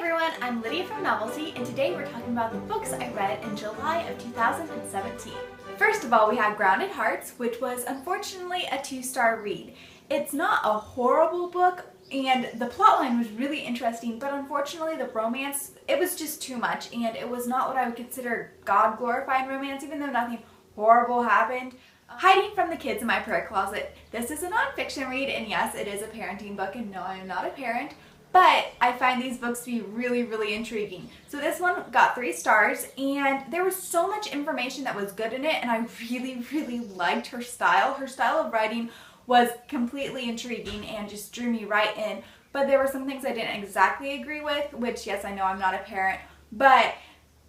everyone, I'm Lydia from Novelty, and today we're talking about the books I read in July of 2017. First of all, we had Grounded Hearts, which was unfortunately a 2-star read. It's not a horrible book, and the plotline was really interesting, but unfortunately the romance, it was just too much, and it was not what I would consider God-glorifying romance, even though nothing horrible happened. Hiding from the Kids in My Prayer Closet. This is a nonfiction read, and yes, it is a parenting book, and no, I am not a parent, but I find these books to be really intriguing. So this one got 3 stars, and there was so much information that was good in it, and I really liked her style. Her style of writing was completely intriguing and just drew me right in, but there were some things I didn't exactly agree with, which yes, I know I'm not a parent, but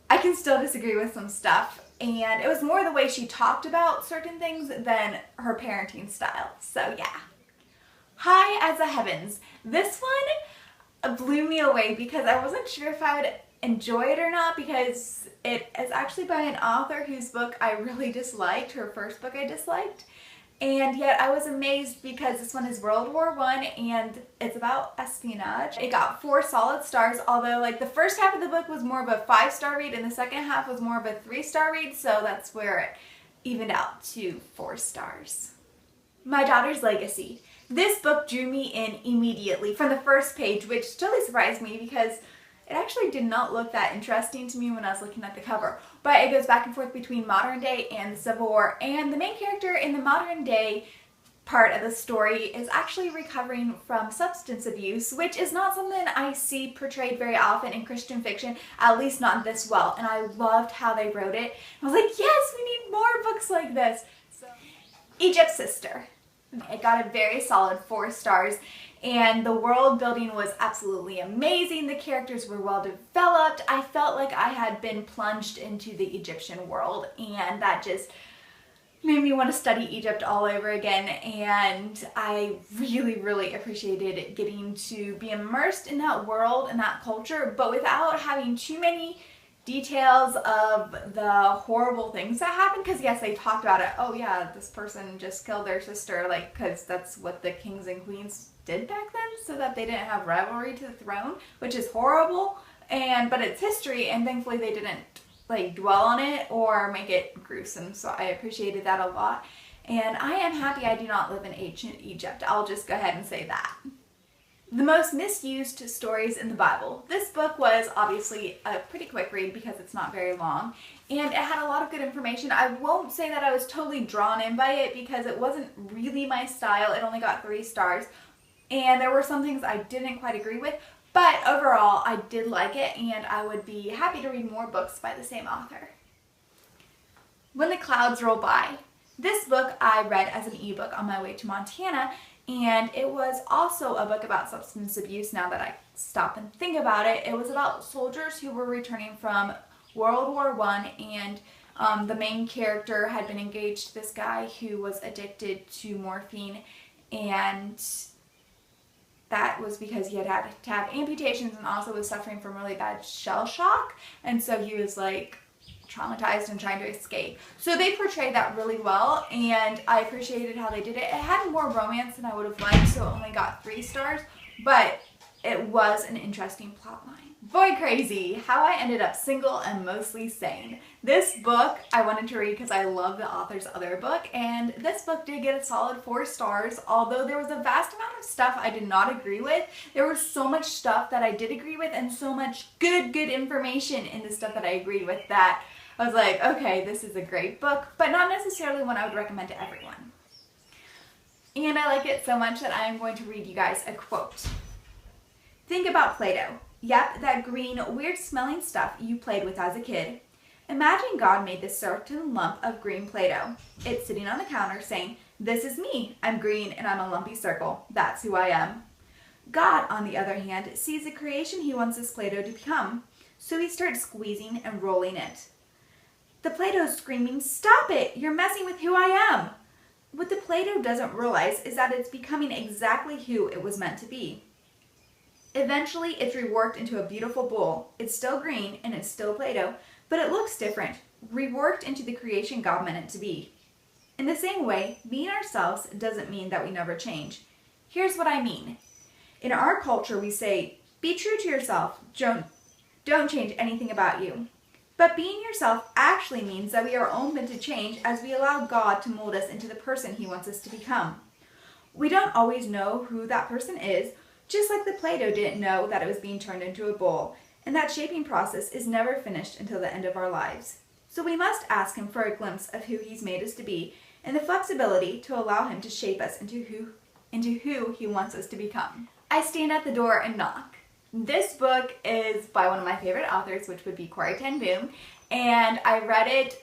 I can still disagree with some stuff. And it was more the way she talked about certain things than her parenting style. So yeah. High as the Heavens. This one blew me away because I wasn't sure if I would enjoy it or not, because it is actually by an author whose book I really disliked, her first book I disliked. And yet I was amazed because this one is World War I and it's about espionage. It got 4 solid stars, although like the first half of the book was more of a 5-star read and the second half was more of a 3-star read, so that's where it evened out to 4 stars. My Daughter's Legacy. This book drew me in immediately from the first page, which totally surprised me because it actually did not look that interesting to me when I was looking at the cover. But it goes back and forth between modern day and the Civil War, and the main character in the modern day part of the story is actually recovering from substance abuse, which is not something I see portrayed very often in Christian fiction, at least not this well, and I loved how they wrote it. I was like, yes, we need more books like this. So, Egypt's Sister. It got a very solid 4 stars. And the world building was absolutely amazing. The characters were well developed. I felt like I had been plunged into the Egyptian world, and that just made me want to study Egypt all over again. And I really appreciated getting to be immersed in that world and that culture, but without having too many details of the horrible things that happened, because yes, they talked about it. Oh yeah, this person just killed their sister, like, because that's what the kings and queens did back then, so that they didn't have rivalry to the throne, which is horrible, but it's history, and thankfully they didn't like dwell on it or make it gruesome, so I appreciated that a lot. And I am happy I do not live in ancient Egypt. I'll just go ahead and say that. The Most Misused Stories in the Bible. This book was obviously a pretty quick read because it's not very long, and it had a lot of good information. I won't say that I was totally drawn in by it because it wasn't really my style. It only got 3 stars, and there were some things I didn't quite agree with, but overall I did like it, and I would be happy to read more books by the same author. When the Clouds Roll By. This book I read as an ebook on my way to Montana, and it was also a book about substance abuse. Now that I stop and think about it, it was about soldiers who were returning from World War I, and the main character had been engaged to this guy who was addicted to morphine, and that was because he had to have amputations and also was suffering from really bad shell shock, and so he was like traumatized and trying to escape. So they portrayed that really well, and I appreciated how they did it. It had more romance than I would have liked, so it only got 3 stars, but it was an interesting plotline. Boy Crazy, How I Ended Up Single and Mostly Sane. This book I wanted to read because I love the author's other book, and this book did get a solid 4 stars, although there was a vast amount of stuff I did not agree with. There was so much stuff that I did agree with, and so much good information in the stuff that I agreed with that I was like, okay, this is a great book, but not necessarily one I would recommend to everyone. And I like it so much that I'm going to read you guys a quote. Think about Play-Doh. Yep, that green, weird-smelling stuff you played with as a kid. Imagine God made this certain lump of green Play-Doh. It's sitting on the counter saying, this is me. I'm green and I'm a lumpy circle. That's who I am. God, on the other hand, sees the creation he wants this Play-Doh to become. So he starts squeezing and rolling it. The Play-Doh's screaming, stop it! You're messing with who I am! What the Play-Doh doesn't realize is that it's becoming exactly who it was meant to be. Eventually, it's reworked into a beautiful bowl. It's still green and it's still Play-Doh, but it looks different, reworked into the creation God meant it to be. In the same way, being ourselves doesn't mean that we never change. Here's what I mean. In our culture, we say, Be true to yourself. Don't change anything about you. But being yourself actually means that we are open to change as we allow God to mold us into the person He wants us to become. We don't always know who that person is, just like the Play-Doh didn't know that it was being turned into a bowl, and that shaping process is never finished until the end of our lives. So we must ask Him for a glimpse of who He's made us to be, and the flexibility to allow Him to shape us into who He wants us to become. I stand at the door and knock. This book is by one of my favorite authors, which would be Corrie ten Boom, and I read it,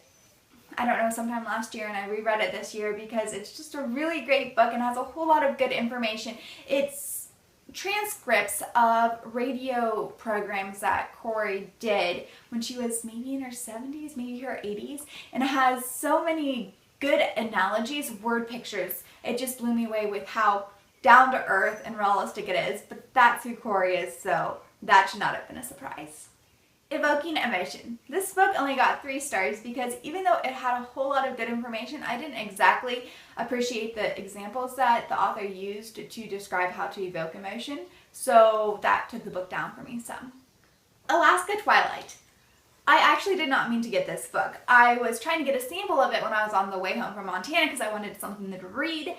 I don't know, sometime last year, and I reread it this year because it's just a really great book and has a whole lot of good information. It's transcripts of radio programs that Corrie did when she was maybe in her 70s, maybe her 80s, and it has so many good analogies, word pictures. It just blew me away with how down to earth and realistic it is, but that's who Corrie is, so that should not have been a surprise. Evoking Emotion. This book only got 3 stars because even though it had a whole lot of good information, I didn't exactly appreciate the examples that the author used to describe how to evoke emotion, so that took the book down for me some. Alaska Twilight. I actually did not mean to get this book. I was trying to get a sample of it when I was on the way home from Montana because I wanted something to read,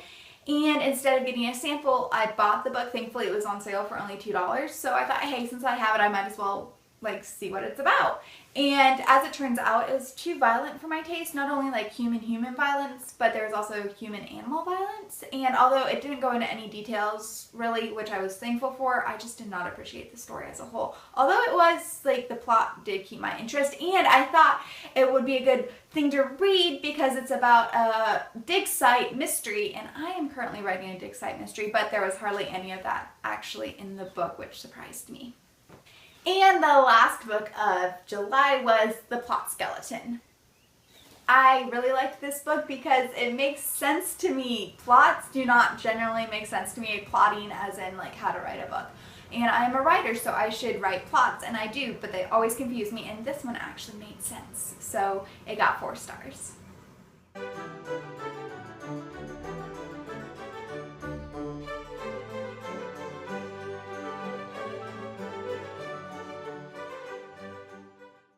and instead of getting a sample, I bought the book. Thankfully it was on sale for only $2, so I thought, hey, since I have it, I might as well see what it's about. And as it turns out, it was too violent for my taste. Not only human violence, but there was also human-animal violence. And although it didn't go into any details really, which I was thankful for, I just did not appreciate the story as a whole. Although it was the plot did keep my interest, and I thought it would be a good thing to read because it's about a dig site mystery, and I am currently writing a dig site mystery, but there was hardly any of that actually in the book, which surprised me. And the last book of July was The Plot Skeleton. I really liked this book because it makes sense to me. Plots do not generally make sense to me, plotting as in how to write a book. And I am a writer, so I should write plots, and I do, but they always confuse me, and this one actually made sense. So it got 4 stars.